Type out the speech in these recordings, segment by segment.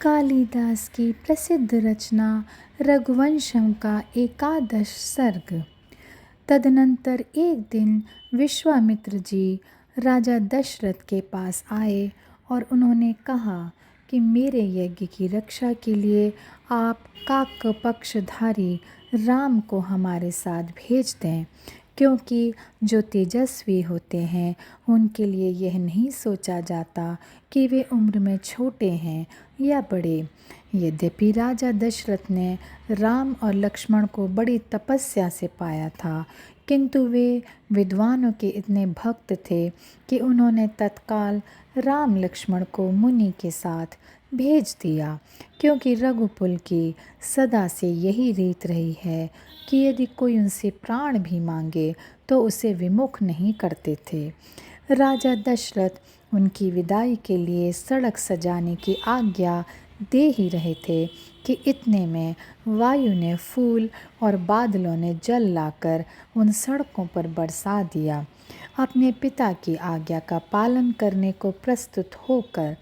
कालिदास की प्रसिद्ध रचना रघुवंशम का एकादश सर्ग। तदनंतर एक दिन विश्वामित्र जी राजा दशरथ के पास आए और उन्होंने कहा कि मेरे यज्ञ की रक्षा के लिए आप काक पक्षधारी राम को हमारे साथ भेज दें, क्योंकि जो तेजस्वी होते हैं उनके लिए यह नहीं सोचा जाता कि वे उम्र में छोटे हैं या बड़े। यद्यपि राजा दशरथ ने राम और लक्ष्मण को बड़ी तपस्या से पाया था, किंतु वे विद्वानों के इतने भक्त थे कि उन्होंने तत्काल राम लक्ष्मण को मुनि के साथ भेज दिया, क्योंकि रघुकुल की सदा से यही रीत रही है कि यदि कोई उनसे प्राण भी मांगे तो उसे विमुख नहीं करते थे। राजा दशरथ उनकी विदाई के लिए सड़क सजाने की आज्ञा दे ही रहे थे कि इतने में वायु ने फूल और बादलों ने जल लाकर उन सड़कों पर बरसा दिया। अपने पिता की आज्ञा का पालन करने को प्रस्तुत होकर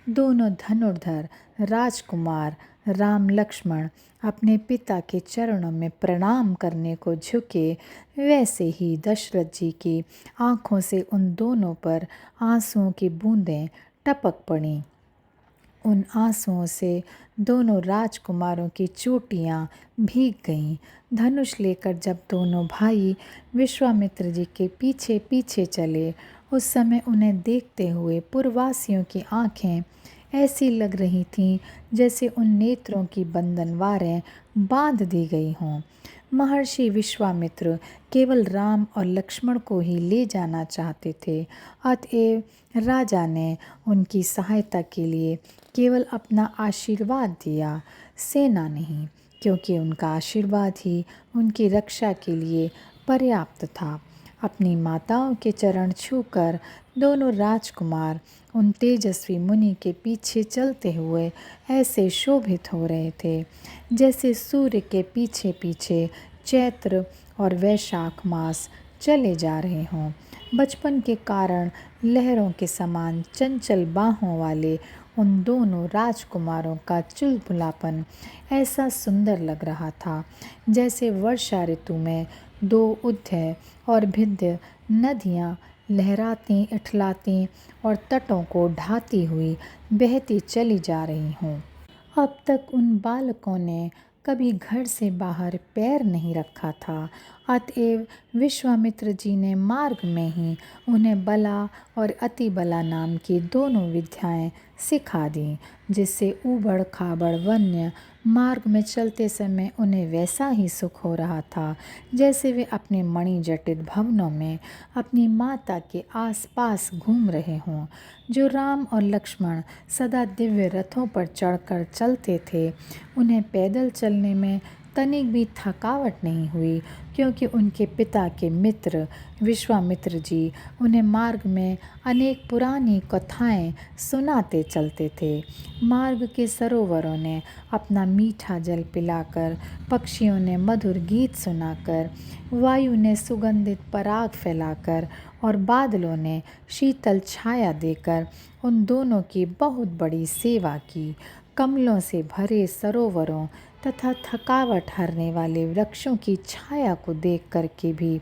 दोनों धनुर्धर राजकुमार राम लक्ष्मण अपने पिता के चरणों में प्रणाम करने को झुके, वैसे ही दशरथ जी की आँखों से उन दोनों पर आंसुओं की बूंदें टपक पड़ीं। उन आंसुओं से दोनों राजकुमारों की चोटियाँ भीग गईं। धनुष लेकर जब दोनों भाई विश्वामित्र जी के पीछे पीछे चले, उस समय उन्हें देखते हुए पुरवासियों की आंखें ऐसी लग रही थीं जैसे उन नेत्रों की बंधनवारें बांध दी गई हों। महर्षि विश्वामित्र केवल राम और लक्ष्मण को ही ले जाना चाहते थे, अतएव राजा ने उनकी सहायता के लिए केवल अपना आशीर्वाद दिया, सेना नहीं, क्योंकि उनका आशीर्वाद ही उनकी रक्षा के लिए पर्याप्त था। अपनी माताओं के चरण छूकर दोनों राजकुमार उन तेजस्वी मुनि के पीछे चलते हुए ऐसे शोभित हो रहे थे जैसे सूर्य के पीछे पीछे चैत्र और वैशाख मास चले जा रहे हों। बचपन के कारण लहरों के समान चंचल बाहों वाले उन दोनों राजकुमारों का चुलबुलापन ऐसा सुंदर लग रहा था जैसे वर्षा ऋतु में दो उद्धय और भिद्य नदियाँ लहराती इठलाती और तटों को ढाती हुई बहती चली जा रही हों। अब तक उन बालकों ने कभी घर से बाहर पैर नहीं रखा था, अतएव विश्वामित्र जी ने मार्ग में ही उन्हें बला और अति बला नाम की दोनों विद्याएं सिखा दी, जिससे ऊबड़ खाबड़ वन्य मार्ग में चलते समय उन्हें वैसा ही सुख हो रहा था जैसे वे अपने मणिजटित भवनों में अपनी माता के आसपास घूम रहे हों। जो राम और लक्ष्मण सदा दिव्य रथों पर चढ़कर चलते थे, उन्हें पैदल चलने में तनिक भी थकावट नहीं हुई, क्योंकि उनके पिता के मित्र विश्वामित्र जी उन्हें मार्ग में अनेक पुरानी कथाएं सुनाते चलते थे। मार्ग के सरोवरों ने अपना मीठा जल पिलाकर, पक्षियों ने मधुर गीत सुनाकर, वायु ने सुगंधित पराग फैलाकर और बादलों ने शीतल छाया देकर उन दोनों की बहुत बड़ी सेवा की। कमलों से भरे सरोवरों तथा थकावट हरने वाले वृक्षों की छाया को देख करके भी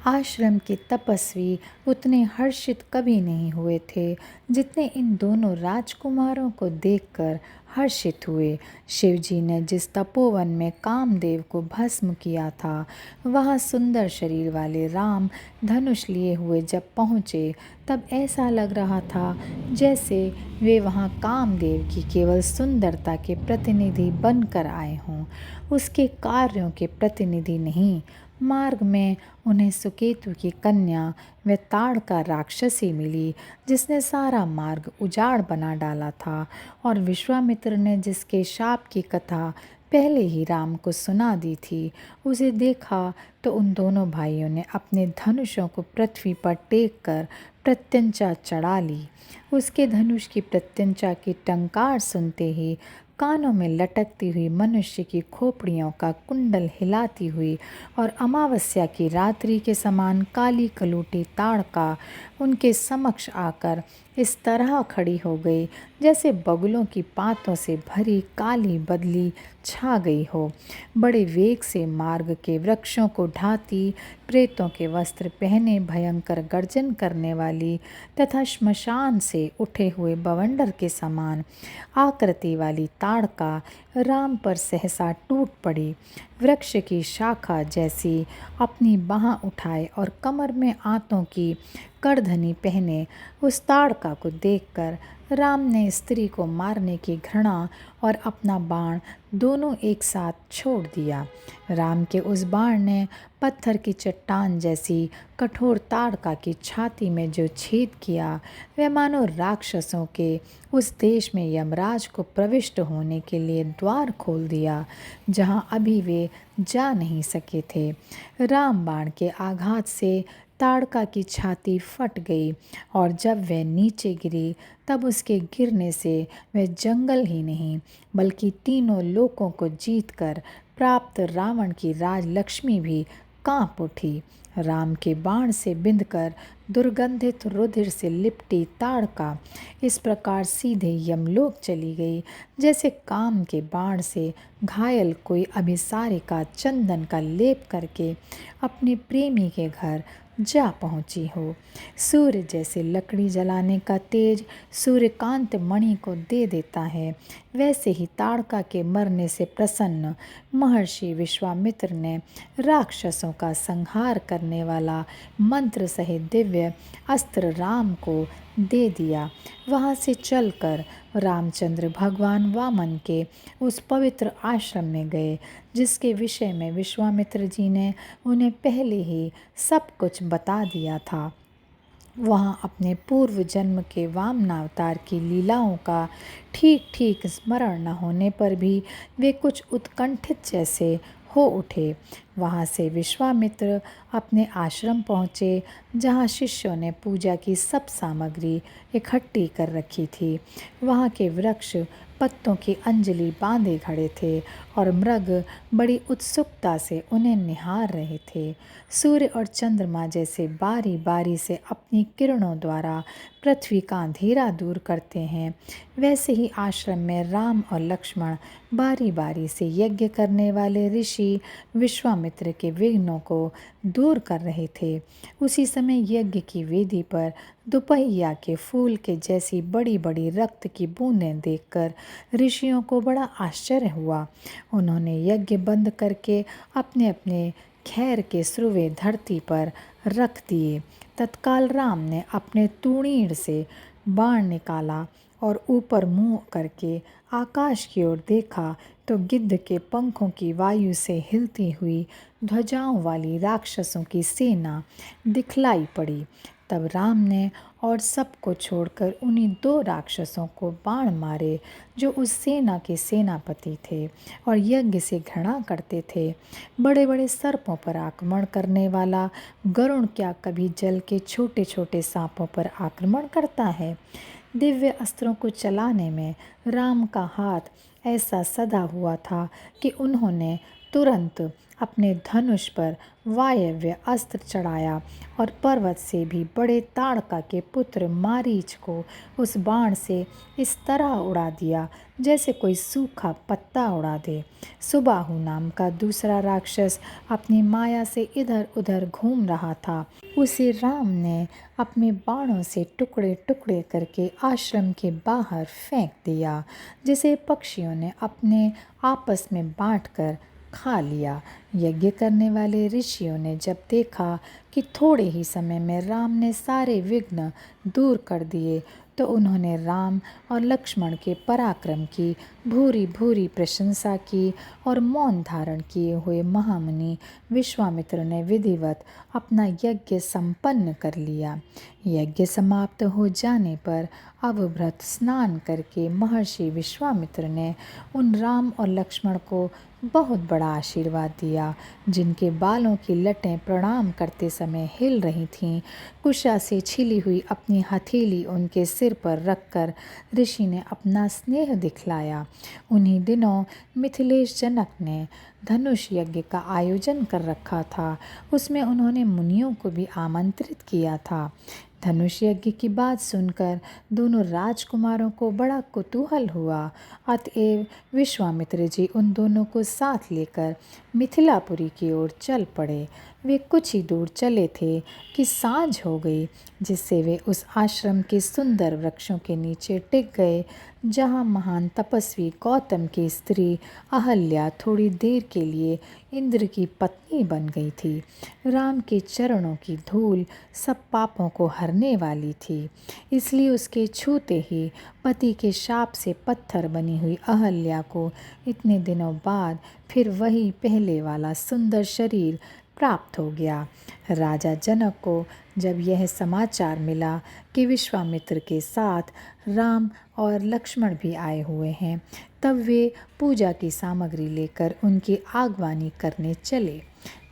आश्रम के तपस्वी उतने हर्षित कभी नहीं हुए थे जितने इन दोनों राजकुमारों को देखकर हर्षित हुए। शिवजी ने जिस तपोवन में कामदेव को भस्म किया था, वहाँ सुंदर शरीर वाले राम धनुष लिए हुए जब पहुँचे, तब ऐसा लग रहा था जैसे वे वहाँ कामदेव की केवल सुंदरता के प्रतिनिधि बनकर आए हों, उसके कार्यों के प्रतिनिधि नहीं। मार्ग में उन्हें सुकेतु की कन्या व ताड़का राक्षसी मिली, जिसने सारा मार्ग उजाड़ बना डाला था, और विश्वामित्र ने जिसके शाप की कथा पहले ही राम को सुना दी थी, उसे देखा तो उन दोनों भाइयों ने अपने धनुषों को पृथ्वी पर टेक कर प्रत्यंचा चढ़ा ली। उसके धनुष की प्रत्यंचा की टंकार सुनते ही कानों में लटकती हुई मनुष्य की खोपड़ियों का कुंडल हिलाती हुई और अमावस्या की रात्रि के समान काली कलूटी ताड़का उनके समक्ष आकर इस तरह खड़ी हो गई जैसे बगुलों की पातों से भरी काली बदली छा गई हो। बड़े वेग से मार्ग के वृक्षों को ढाती, प्रेतों के वस्त्र पहने भयंकर गर्जन करने वाली तथा श्मशान से उठे हुए बवंडर के समान आकृति वाली ताड़का राम पर सहसा टूट पड़ी। वृक्ष की शाखा जैसी अपनी बाँह उठाए और कमर में आंतों की करधनी पहने उस ताड़का को देखकर राम ने स्त्री को मारने की घृणा और अपना बाण दोनों एक साथ छोड़ दिया। राम के उस बाण ने पत्थर की चट्टान जैसी कठोर ताड़का की छाती में जो छेद किया, वह मानो राक्षसों के उस देश में यमराज को प्रविष्ट होने के लिए द्वार खोल दिया, जहाँ अभी वे जा नहीं सके थे। राम बाण के आघात से ताड़का की छाती फट गई और जब वह नीचे गिरी तब उसके गिरने से वह जंगल ही नहीं बल्कि तीनों लोकों को जीतकर प्राप्त रावण की राजलक्ष्मी भी कांप उठी। राम के बाण से बिंधकर दुर्गंधित रुधिर से लिपटी ताड़का इस प्रकार सीधे यमलोक चली गई जैसे काम के बाण से घायल कोई अभिसारिका चंदन का लेप करके अपने प्रेमी के घर जा पहुंची हो। सूर्य जैसे लकड़ी जलाने का तेज सूर्यकांत मणि को दे देता है, वैसे ही ताड़का के मरने से प्रसन्न महर्षि विश्वामित्र ने राक्षसों का संहार करने वाला मंत्र सहित दिव्य अस्त्र राम को दे दिया। वहाँ से चलकर रामचंद्र भगवान वामन के उस पवित्र आश्रम में गए जिसके विषय में विश्वामित्र जी ने उन्हें पहले ही सब कुछ बता दिया था। वहाँ अपने पूर्व जन्म के वामनावतार की लीलाओं का ठीक ठीक स्मरण न होने पर भी वे कुछ उत्कंठित जैसे हो उठे। वहाँ से विश्वामित्र अपने आश्रम पहुँचे जहाँ शिष्यों ने पूजा की सब सामग्री इकट्ठी कर रखी थी। वहाँ के वृक्ष पत्तों की अंजलि बांधे खड़े थे और मृग बड़ी उत्सुकता से उन्हें निहार रहे थे। सूर्य और चंद्रमा जैसे बारी बारी से अपनी किरणों द्वारा पृथ्वी का अंधेरा दूर करते हैं, वैसे ही आश्रम में राम और लक्ष्मण बारी बारी से यज्ञ करने वाले ऋषि विश्वामित्र के विघ्नों को दूर कर रहे थे। उसी समय यज्ञ की वेदी पर दुपहिया के फूल के जैसी बड़ी बड़ी रक्त की बूंदें देखकर ऋषियों को बड़ा आश्चर्य हुआ। उन्होंने यज्ञ बंद करके अपने अपने खैर के स्रुवे धरती पर रख दिए। तत्काल राम ने अपने तूणीर से बाण निकाला और ऊपर मुंह करके आकाश की ओर देखा तो गिद्ध के पंखों की वायु से हिलती हुई ध्वजाओं वाली राक्षसों की सेना दिखलाई पड़ी। तब राम ने और सबको छोड़कर उन्हीं दो राक्षसों को बाण मारे जो उस सेना के सेनापति थे और यज्ञ से घृणा करते थे। बड़े बड़े सर्पों पर आक्रमण करने वाला गरुण क्या कभी जल के छोटे छोटे सांपों पर आक्रमण करता है? दिव्य अस्त्रों को चलाने में राम का हाथ ऐसा सदा हुआ था कि उन्होंने तुरंत अपने धनुष पर वायव्य अस्त्र चढ़ाया और पर्वत से भी बड़े ताड़का के पुत्र मारीच को उस बाण से इस तरह उड़ा दिया जैसे कोई सूखा पत्ता उड़ा दे। सुबाहु नाम का दूसरा राक्षस अपनी माया से इधर उधर घूम रहा था। उसे राम ने अपने बाणों से टुकड़े टुकड़े करके आश्रम के बाहर फेंक दिया, जिसे पक्षियों ने अपने आपस में बांटकर खा लिया। यज्ञ करने वाले ऋषियों ने जब देखा कि थोड़े ही समय में राम ने सारे विघ्न दूर कर दिए तो उन्होंने राम और लक्ष्मण के पराक्रम की भूरी भूरी प्रशंसा की और मौन धारण किए हुए महामुनि विश्वामित्र ने विधिवत अपना यज्ञ संपन्न कर लिया। यज्ञ समाप्त हो जाने पर अवभृत स्नान करके महर्षि विश्वामित्र ने उन राम और लक्ष्मण को बहुत बड़ा आशीर्वाद दिया, जिनके बालों की लटें प्रणाम करते समय हिल रही थीं। कुशा से छिली हुई अपनी हथेली उनके सिर पर रखकर ऋषि ने अपना स्नेह दिखलाया। उन्हीं दिनों मिथिलेश जनक ने धनुष यज्ञ का आयोजन कर रखा था। उसमें उन्होंने मुनियों को भी आमंत्रित किया था। धनुष यज्ञ की बात सुनकर दोनों राजकुमारों को बड़ा कुतूहल हुआ। अतएव विश्वामित्र जी उन दोनों को साथ लेकर मिथिलापुरी की ओर चल पड़े। वे कुछ ही दूर चले थे कि सांझ हो गई, जिससे वे उस आश्रम के सुंदर वृक्षों के नीचे टिक गए जहाँ महान तपस्वी गौतम की स्त्री अहल्या थोड़ी देर के लिए इंद्र की पत्नी बन गई थी। राम के चरणों की धूल सब पापों को हरने वाली थी, इसलिए उसके छूते ही पति के शाप से पत्थर बनी हुई अहल्या को इतने दिनों बाद फिर वही पहले वाला सुंदर शरीर प्राप्त हो गया। राजा जनक को जब यह समाचार मिला कि विश्वामित्र के साथ राम और लक्ष्मण भी आए हुए हैं, तब वे पूजा की सामग्री लेकर उनकी आगवानी करने चले।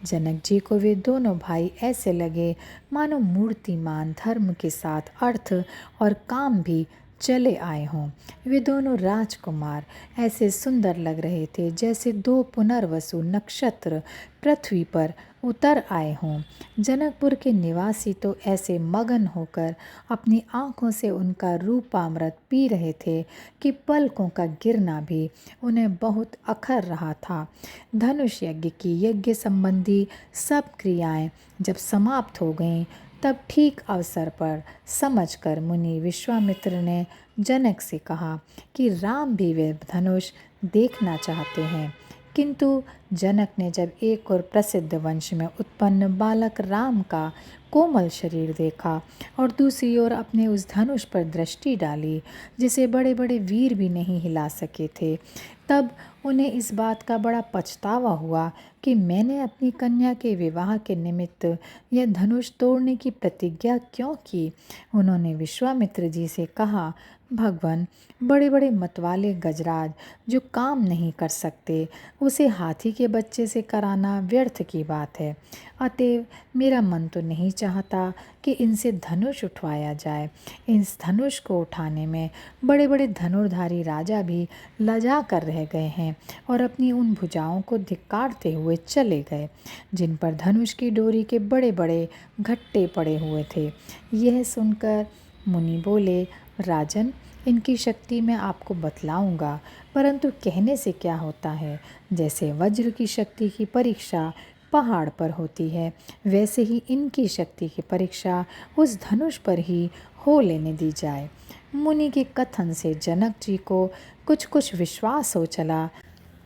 जनक जी को वे दोनों भाई ऐसे लगे मानो मूर्तिमान धर्म के साथ अर्थ और काम भी चले आए हों। वे दोनों राजकुमार ऐसे सुंदर लग रहे थे जैसे दो पुनर्वसु नक्षत्र पृथ्वी पर उतर आए हों। जनकपुर के निवासी तो ऐसे मगन होकर अपनी आँखों से उनका रूपामृत पी रहे थे कि पलकों का गिरना भी उन्हें बहुत अखर रहा था। धनुष यज्ञ की यज्ञ संबंधी सब क्रियाएं जब समाप्त हो गईं, तब ठीक अवसर पर समझकर मुनि विश्वामित्र ने जनक से कहा कि राम भी वे धनुष देखना चाहते हैं। किंतु जनक ने जब एक और प्रसिद्ध वंश में उत्पन्न बालक राम का कोमल शरीर देखा और दूसरी ओर अपने उस धनुष पर दृष्टि डाली जिसे बड़े बड़े वीर भी नहीं हिला सके थे, तब उन्हें इस बात का बड़ा पछतावा हुआ कि मैंने अपनी कन्या के विवाह के निमित्त यह धनुष तोड़ने की प्रतिज्ञा क्यों की। उन्होंने विश्वामित्र जी से कहा, भगवान, बड़े बड़े मतवाले गजराज जो काम नहीं कर सकते, उसे हाथी के बच्चे से कराना व्यर्थ की बात है। अतएव मेरा मन तो नहीं चाहता कि इनसे धनुष उठवाया जाए। इस धनुष को उठाने में बड़े बड़े धनुर्धारी राजा भी लजा कर रह गए हैं और अपनी उन भुजाओं को धिक्कारते हुए चले गए जिन पर धनुष की डोरी के बड़े बड़े घट्टे पड़े हुए थे। यह सुनकर मुनि बोले, राजन, इनकी शक्ति मैं आपको बतलाऊंगा, परंतु कहने से क्या होता है। जैसे वज्र की शक्ति की परीक्षा पहाड़ पर होती है, वैसे ही इनकी शक्ति की परीक्षा उस धनुष पर ही हो लेने दी जाए। मुनि के कथन से जनक जी को कुछ कुछ विश्वास हो चला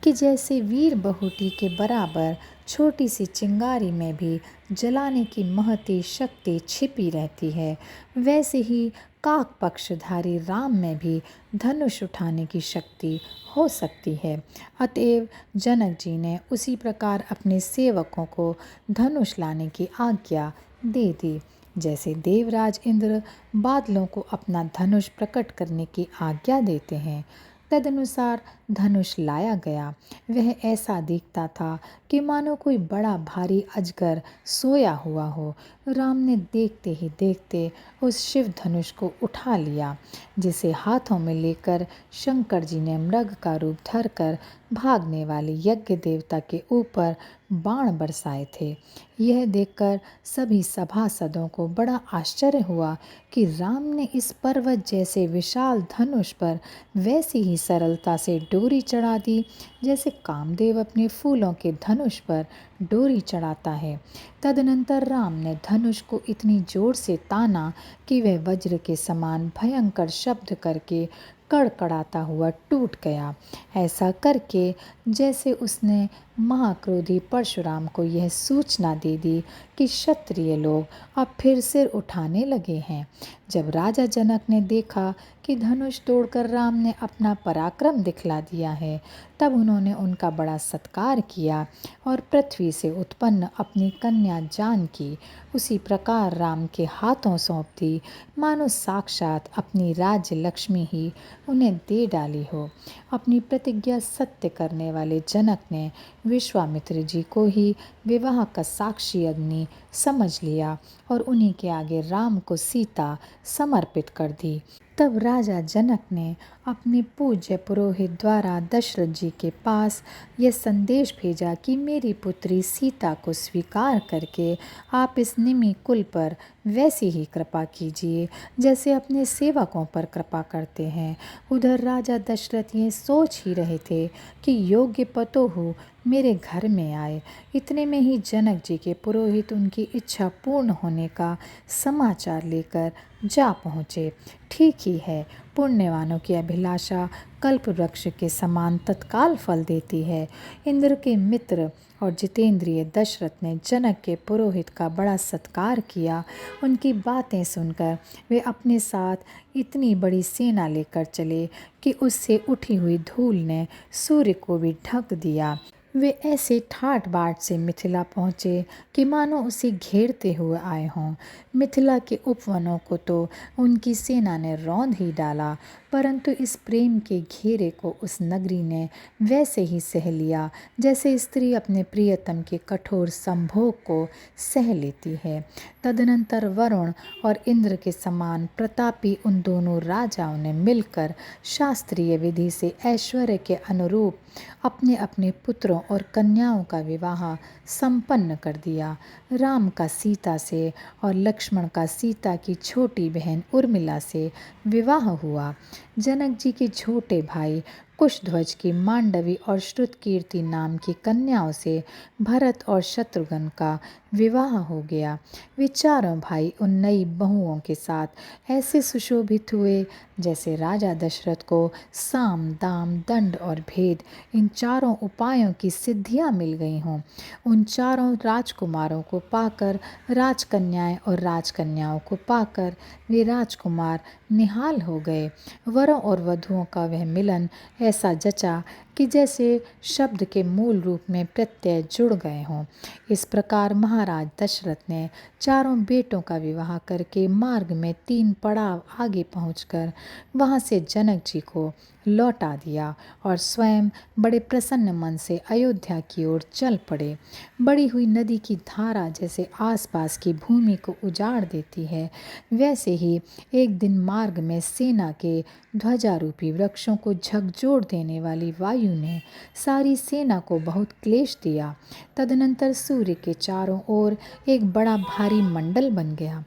कि जैसे वीर बहुटी के बराबर छोटी सी चिंगारी में भी जलाने की महती शक्ति छिपी रहती है, वैसे ही काक पक्षधारी राम में भी धनुष उठाने की शक्ति हो सकती है। अतएव जनक जी ने उसी प्रकार अपने सेवकों को धनुष लाने की आज्ञा दे दी। जैसे देवराज इंद्र बादलों को अपना धनुष प्रकट करने की आज्ञा देते हैं, तदनुसार धनुष लाया गया। वह ऐसा दिखता था कि मानो कोई बड़ा भारी अजगर सोया हुआ हो। राम ने देखते ही देखते उस शिव धनुष को उठा लिया, जिसे हाथों में लेकर शंकर जी ने मृग का रूप धरकर भागने वाले यज्ञ देवता के ऊपर बाण बरसाए थे। यह देखकर सभी सभासदों को बड़ा आश्चर्य हुआ कि राम ने इस पर्वत जैसे विशाल धनुष पर वैसी ही सरलता से डोरी चढ़ा दी जैसे कामदेव अपने फूलों के धनुष पर डोरी चढ़ाता है। तदनंतर राम ने धनुष को इतनी जोर से ताना कि वह वज्र के समान भयंकर शब्द करके कड़कड़ाता हुआ टूट गया। ऐसा करके जैसे उसने महाक्रोधी परशुराम को यह सूचना दे दी कि क्षत्रिय लोग अब फिर सिर उठाने लगे हैं। जब राजा जनक ने देखा कि धनुष तोड़कर राम ने अपना पराक्रम दिखला दिया है, तब उन्होंने उनका बड़ा सत्कार किया और पृथ्वी से उत्पन्न अपनी कन्या जानकी उसी प्रकार राम के हाथों सौंप दी, मानो साक्षात अपनी राज्य लक्ष्मी ही उन्हें दे डाली हो। अपनी प्रतिज्ञा सत्य करने वाले जनक ने विश्वामित्र जी को ही विवाह का साक्षी अग्नि समझ लिया और उन्हीं के आगे राम को सीता समर्पित कर दी। तब राजा जनक ने अपने पूज्य पुरोहित द्वारा दशरथ जी के पास यह संदेश भेजा कि मेरी पुत्री सीता को स्वीकार करके आप इस निमि कुल पर वैसी ही कृपा कीजिए जैसे अपने सेवकों पर कृपा करते हैं। उधर राजा दशरथ ये सोच ही रहे थे कि योग्य पतोहू मेरे घर में आए। इतने में ही जनक जी के पुरोहित उनकी इच्छा पूर्ण होने का समाचार लेकर जा पहुँचे। ठीक ही है, पुण्यवानों की अभिलाषा कल्प वृक्ष के समान तत्काल फल देती है। इंद्र के मित्र और जितेंद्रिय दशरथ ने जनक के पुरोहित का बड़ा सत्कार किया। उनकी बातें सुनकर वे अपने साथ इतनी बड़ी सेना लेकर चले कि उससे उठी हुई धूल ने सूर्य को भी ढक दिया। वे ऐसे ठाट बाट से मिथिला पहुँचे कि मानो उसे घेरते हुए आए हों। मिथिला के उपवनों को तो उनकी सेना ने रौंद ही डाला, परंतु इस प्रेम के घेरे को उस नगरी ने वैसे ही सह लिया जैसे स्त्री अपने प्रियतम के कठोर संभोग को सह लेती है। तदनंतर वरुण और इंद्र के समान प्रतापी उन दोनों राजाओं ने मिलकर शास्त्रीय विधि से ऐश्वर्य के अनुरूप अपने अपने पुत्रों और कन्याओं का विवाह संपन्न कर दिया। राम का सीता से और लक्ष्मण का सीता की छोटी बहन उर्मिला से विवाह हुआ। जनक जी के छोटे भाई कुशध्वज की मांडवी और श्रुतकीर्ति नाम की कन्याओं से भरत और शत्रुघ्न का विवाह हो गया। वे चारों भाई उन नई बहुओं के साथ ऐसे सुशोभित हुए जैसे राजा दशरथ को साम दाम दंड और भेद इन चारों उपायों की सिद्धियां मिल गई हों। उन चारों राजकुमारों को पाकर, राजकन्याएं और राजकन्याओं को पाकर वे राजकुमार निहाल हो गए। वरों और वधुओं का वह मिलन ऐसा जचा कि जैसे शब्द के मूल रूप में प्रत्यय जुड़ गए हों। इस प्रकार महाराज दशरथ ने चारों बेटों का विवाह करके मार्ग में 3 पड़ाव आगे पहुंचकर वहां से जनक जी को लौटा दिया और स्वयं बड़े प्रसन्न मन से अयोध्या की ओर चल पड़े। बढ़ी हुई नदी की धारा जैसे आसपास की भूमि को उजाड़ देती है, वैसे ही एक दिन मार्ग में सेना के ध्वजारूपी वृक्षों को झकझोर देने वाली वायु ने सारी सेना को बहुत क्लेश दिया। तदनंतर सूर्य के चारों ओर एक बड़ा भारी मंडल बन गया।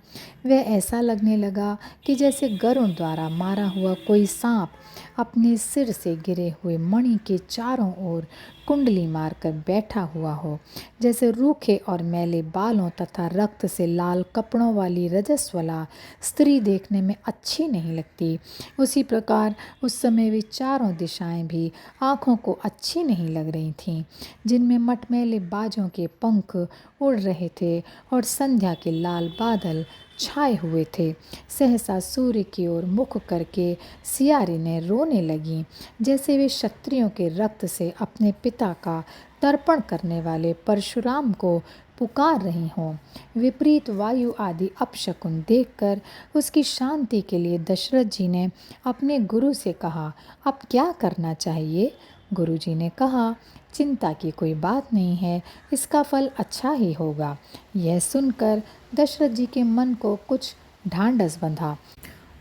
वह ऐसा लगने लगा कि जैसे गरुड़ द्वारा मारा हुआ कोई सांप अपने सिर से गिरे हुए मणि के चारों ओर कुंडली मारकर बैठा हुआ हो। जैसे रूखे और मैले बालों तथा रक्त से लाल कपड़ों वाली रजस्वला स्त्री देखने में अच्छी नहीं लगती, उसी प्रकार उस समय वे चारों दिशाएं भी आँखों को अच्छी नहीं लग रही थीं, जिनमें मटमैले बाजों के पंख उड़ रहे थे और संध्या के लाल बादल छाए हुए थे। सहसा सूर्य की ओर मुख करके सियारी ने रोने लगी, जैसे वे क्षत्रियों के रक्त से अपने पिता का तर्पण करने वाले परशुराम को पुकार रही हों। विपरीत वायु आदि अपशकुन देखकर उसकी शांति के लिए दशरथ जी ने अपने गुरु से कहा, अब क्या करना चाहिए? गुरु जी ने कहा, चिंता की कोई बात नहीं है, इसका फल अच्छा ही होगा। यह सुनकर दशरथ जी के मन को कुछ ढांढस बंधा।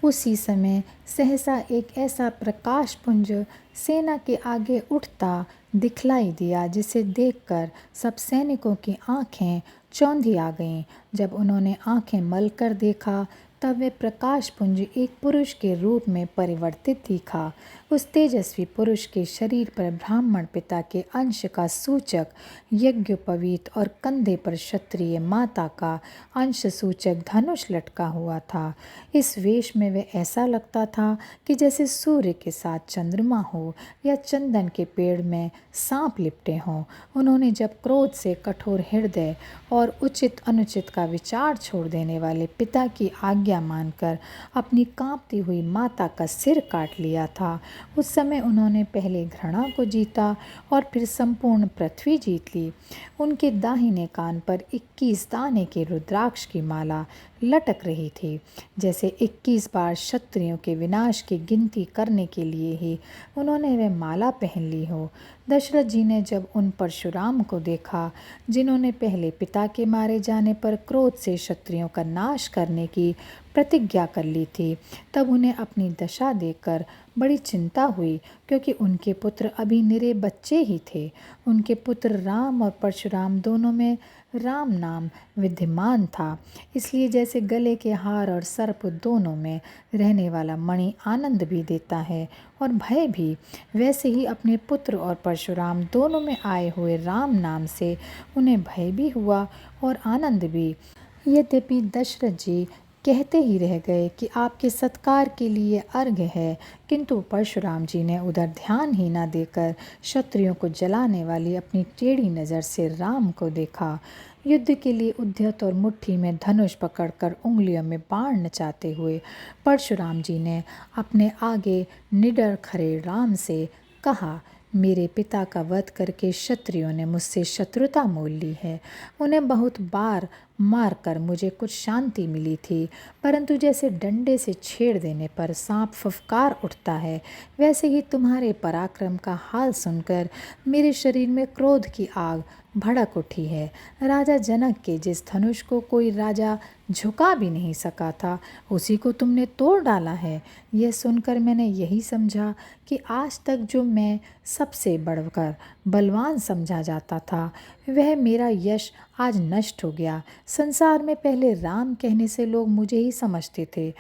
उसी समय सहसा एक ऐसा प्रकाश पुंज सेना के आगे उठता दिखलाई दिया, जिसे देखकर सब सैनिकों की आंखें चौंधी आ गईं। जब उन्होंने आंखें मलकर देखा तब वे प्रकाश पुंज एक पुरुष के रूप में परिवर्तित दिखा। उस तेजस्वी पुरुष के शरीर पर ब्राह्मण पिता के अंश का सूचक यज्ञोपवीत और कंधे पर क्षत्रिय माता का अंश सूचक धनुष लटका हुआ था। इस वेश में वे ऐसा लगता था कि जैसे सूर्य के साथ चंद्रमा हो या चंदन के पेड़ में सांप लिपटे हों। उन्होंने जब क्रोध से कठोर हृदय और उचित अनुचित का विचार छोड़ देने वाले पिता की आज्ञा मानकर अपनी कांपती हुई माता का सिर काट लिया था, उस समय उन्होंने पहले घृणा को जीता और फिर संपूर्ण पृथ्वी जीत ली। उनके दाहिने कान पर 21 दाने की रुद्राक्ष की माला लटक रही थी, जैसे 21 बार क्षत्रियों के विनाश की गिनती करने के लिए ही उन्होंने वह माला पहन ली हो। दशरथ जी ने जब उन परशुराम को देखा जिन्होंने पहले पिता के मारे जाने पर क्रोध से क्षत्रियों का नाश करने की प्रतिज्ञा कर ली थी, तब उन्हें अपनी दशा देखकर बड़ी चिंता हुई, क्योंकि उनके पुत्र अभी निरे बच्चे ही थे। उनके पुत्र राम और परशुराम दोनों में राम नाम विद्यमान था, इसलिए जैसे गले के हार और सर्प दोनों में रहने वाला मणि आनंद भी देता है और भय भी, वैसे ही अपने पुत्र और परशुराम दोनों में आए हुए राम नाम से उन्हें भय भी हुआ और आनंद भी। यद्यपि दशरथ जी कहते ही रह गए कि आपके सत्कार के लिए अर्घ्य है, किंतु परशुराम जी ने उधर ध्यान ही न देकर क्षत्रियों को जलाने वाली अपनी टेढ़ी नज़र से राम को देखा। युद्ध के लिए उद्यत और मुट्ठी में धनुष पकड़कर उंगलियों में बाण नचाते हुए परशुराम जी ने अपने आगे निडर खड़े राम से कहा, मेरे पिता का वध करके क्षत्रियों ने मुझसे शत्रुता मोल ली है। उन्हें बहुत बार मारकर मुझे कुछ शांति मिली थी, परंतु जैसे डंडे से छेड़ देने पर सांप फफकार उठता है, वैसे ही तुम्हारे पराक्रम का हाल सुनकर मेरे शरीर में क्रोध की आग भड़क उठी है। राजा जनक के जिस धनुष को कोई राजा झुका भी नहीं सका था, उसी को तुमने तोड़ डाला है। यह सुनकर मैंने यही समझा कि आज तक जो मैं सबसे बढ़कर बलवान समझा जाता था, वह मेरा यश आज नष्ट हो गया। संसार में पहले राम कहने से लोग मुझे ही समझते थे,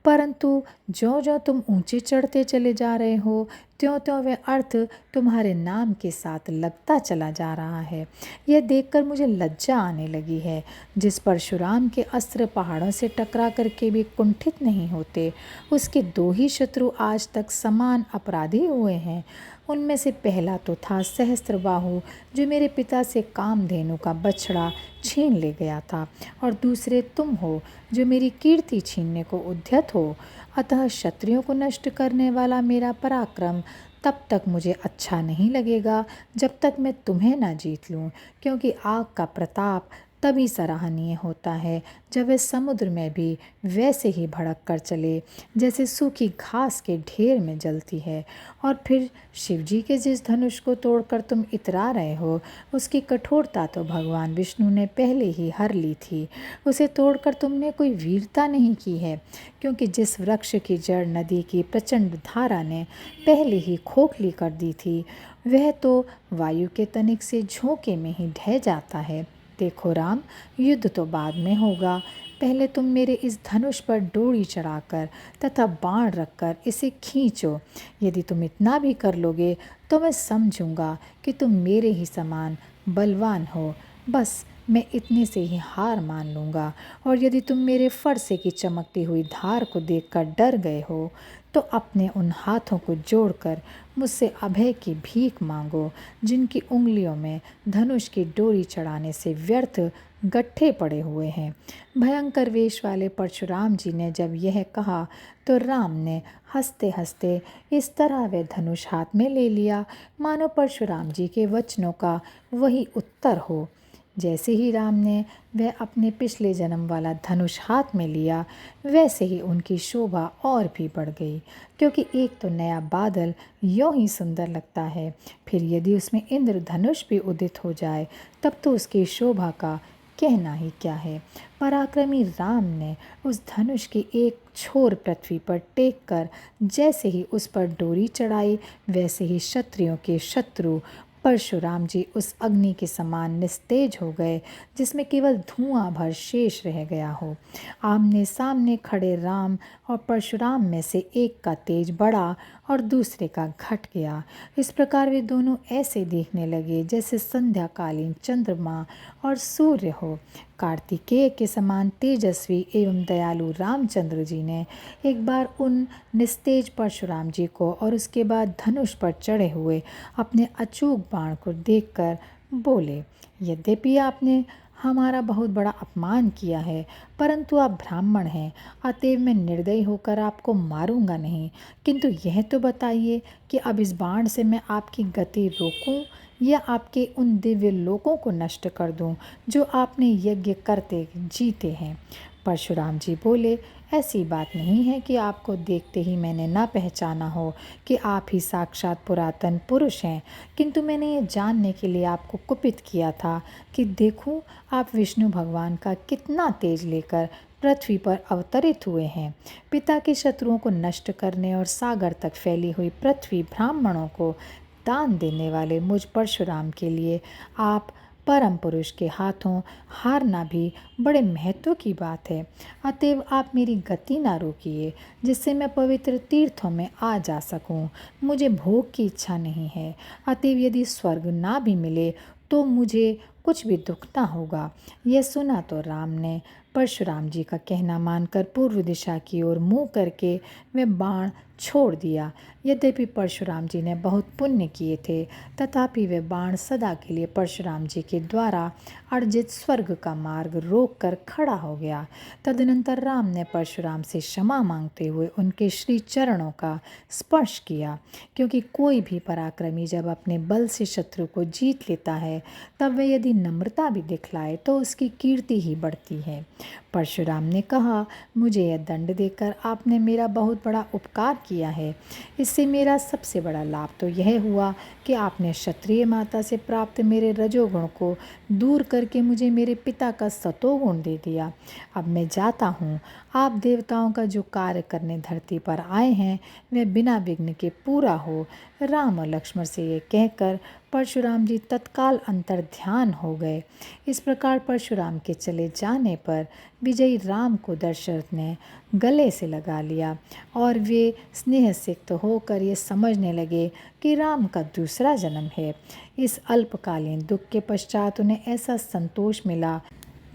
परंतु ज्यों ज्यों तुम ऊंचे चढ़ते चले जा रहे हो, त्यों त्यों वह अर्थ तुम्हारे नाम के साथ लगता चला जा रहा है। यह देखकर मुझे लज्जा आने लगी है। जिस परशुराम के अस्त्र पहाड़ों से टकरा करके भी कुंठित नहीं होते, उसके 2 ही शत्रु आज तक समान अपराधी हुए हैं। उनमें से पहला तो था सहस्त्रबाहु, जो मेरे पिता से कामधेनु का बछड़ा छीन ले गया था, और दूसरे तुम हो, जो मेरी कीर्ति छीनने को उद्यत हो। अतः क्षत्रियों को नष्ट करने वाला मेरा पराक्रम तब तक मुझे अच्छा नहीं लगेगा जब तक मैं तुम्हें ना जीत लूँ, क्योंकि आग का प्रताप तभी सराहनीय होता है जब वह समुद्र में भी वैसे ही भड़क कर चले जैसे सूखी घास के ढेर में जलती है। और फिर शिवजी के जिस धनुष को तोड़कर तुम इतरा रहे हो, उसकी कठोरता तो भगवान विष्णु ने पहले ही हर ली थी। उसे तोड़कर तुमने कोई वीरता नहीं की है, क्योंकि जिस वृक्ष की जड़ नदी की प्रचंड धारा ने पहले ही खोखली कर दी थी, वह तो वायु के तनिक से झोंके में ही ढह जाता है। देखो राम, युद्ध तो बाद में होगा, पहले तुम मेरे इस धनुष पर डोरी चढ़ाकर तथा बाण रखकर इसे खींचो। यदि तुम इतना भी कर लोगे तो मैं समझूंगा कि तुम मेरे ही समान बलवान हो। बस मैं इतने से ही हार मान लूँगा। और यदि तुम मेरे फरसे की चमकती हुई धार को देखकर डर गए हो, तो अपने उन हाथों को जोड़कर मुझसे अभय की भीख मांगो, जिनकी उंगलियों में धनुष की डोरी चढ़ाने से व्यर्थ गट्ठे पड़े हुए हैं। भयंकर वेश वाले परशुराम जी ने जब यह कहा, तो राम ने हंसते हंसते इस तरह वह धनुष हाथ में ले लिया, मानो परशुराम जी के वचनों का वही उत्तर हो। जैसे ही राम ने वह अपने पिछले जन्म वाला धनुष हाथ में लिया, वैसे ही उनकी शोभा और भी बढ़ गई, क्योंकि एक तो नया बादल यों ही सुंदर लगता है, फिर यदि उसमें इंद्रधनुष भी उदित हो जाए, तब तो उसकी शोभा का कहना ही क्या है। पराक्रमी राम ने उस धनुष की एक छोर पृथ्वी पर टेक कर जैसे ही उस पर डोरी चढ़ाई, वैसे ही क्षत्रियों के शत्रु परशुराम जी उस अग्नि के समान निस्तेज हो गए, जिसमें केवल धुआं भर शेष रह गया हो। आमने सामने खड़े राम और परशुराम में से एक का तेज बढ़ा और दूसरे का घट गया। इस प्रकार वे दोनों ऐसे देखने लगे जैसे संध्याकालीन चंद्रमा और सूर्य हो। कार्तिकेय के समान तेजस्वी एवं दयालु रामचंद्र जी ने एक बार उन निस्तेज परशुराम जी को और उसके बाद धनुष पर चढ़े हुए अपने अचूक बाण को देखकर बोले, यद्यपि आपने हमारा बहुत बड़ा अपमान किया है, परंतु आप ब्राह्मण हैं, अतएव मैं निर्दयी होकर आपको मारूंगा नहीं। किंतु यह तो बताइए कि अब इस बाण से मैं आपकी गति रोकूं या आपके उन दिव्य लोकों को नष्ट कर दूं जो आपने यज्ञ करते जीते हैं। परशुराम जी बोले, ऐसी बात नहीं है कि आपको देखते ही मैंने ना पहचाना हो कि आप ही साक्षात पुरातन पुरुष हैं, किंतु मैंने ये जानने के लिए आपको कुपित किया था कि देखूं आप विष्णु भगवान का कितना तेज लेकर पृथ्वी पर अवतरित हुए हैं। पिता के शत्रुओं को नष्ट करने और सागर तक फैली हुई पृथ्वी ब्राह्मणों को दान देने वाले मुझ परशुराम के लिए आप परम पुरुष के हाथों हारना भी बड़े महत्व की बात है। अतएव आप मेरी गति ना रोकिए, जिससे मैं पवित्र तीर्थों में आ जा सकूं। मुझे भोग की इच्छा नहीं है, अतएव यदि स्वर्ग ना भी मिले तो मुझे कुछ भी दुख ना होगा। यह सुना तो राम ने परशुराम जी का कहना मानकर पूर्व दिशा की ओर मुँह करके वे बाण छोड़ दिया। यद्यपि परशुराम जी ने बहुत पुण्य किए थे, तथापि वे बाण सदा के लिए परशुराम जी के द्वारा अर्जित स्वर्ग का मार्ग रोक कर खड़ा हो गया। तदनंतर राम ने परशुराम से क्षमा मांगते हुए उनके श्री चरणों का स्पर्श किया, क्योंकि कोई भी पराक्रमी जब अपने बल से शत्रु को जीत लेता है, तब वह यदि नम्रता भी दिखलाए तो उसकी कीर्ति ही बढ़ती है। परशुराम ने कहा, मुझे यह दंड देकर आपने मेरा बहुत बड़ा उपकार किया है। इससे मेरा सबसे बड़ा लाभ तो यह हुआ कि आपने क्षत्रिय माता से प्राप्त मेरे रजोगुण को दूर करके मुझे मेरे पिता का सतोगुण दे दिया। अब मैं जाता हूँ। आप देवताओं का जो कार्य करने धरती पर आए हैं वह बिना विघ्न के पूरा हो। राम और लक्ष्मण से ये कहकर परशुराम जी तत्काल अंतर ध्यान हो गए। इस प्रकार परशुराम के चले जाने पर विजयी राम को दशरथ ने गले से लगा लिया और वे स्नेह सिक्त होकर ये समझने लगे कि राम का दूसरा जन्म है। इस अल्पकालीन दुख के पश्चात उन्हें ऐसा संतोष मिला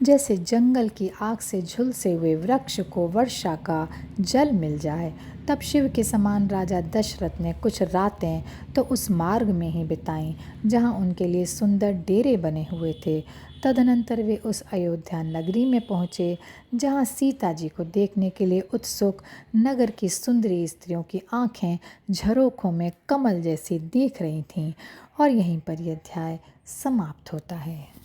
जैसे जंगल की आग से झुलसे हुए वृक्ष को वर्षा का जल मिल जाए। तब शिव के समान राजा दशरथ ने कुछ रातें तो उस मार्ग में ही बिताईं जहाँ उनके लिए सुंदर डेरे बने हुए थे। तदनंतर वे उस अयोध्या नगरी में पहुँचे जहाँ सीता जी को देखने के लिए उत्सुक नगर की सुंदरी स्त्रियों की आंखें झरोखों में कमल जैसी दिख रही थीं। और यहीं पर यह अध्याय समाप्त होता है।